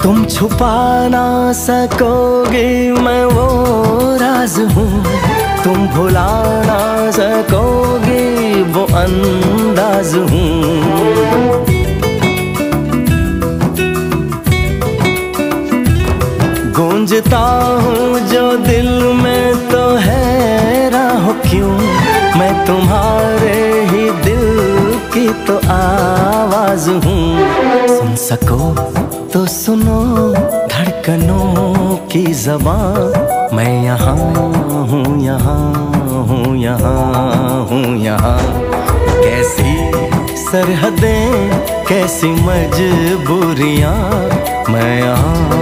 तुम छुपा ना सकोगे मैं वो राज हूँ, तुम भुला ना सकोगे वो अंदाज हूँ। गूंजता हूँ जो दिल में तो हैरान हो क्यों, मैं तुम्हारे ही दिल की तो आवाज हूँ। सुन सको तो सुनो धड़कनों की ज़बान, मैं यहाँ हूँ, यहाँ हूँ, यहाँ हूँ, यहाँ। कैसी सरहदें कैसी मजबूरियाँ, मैं यहाँ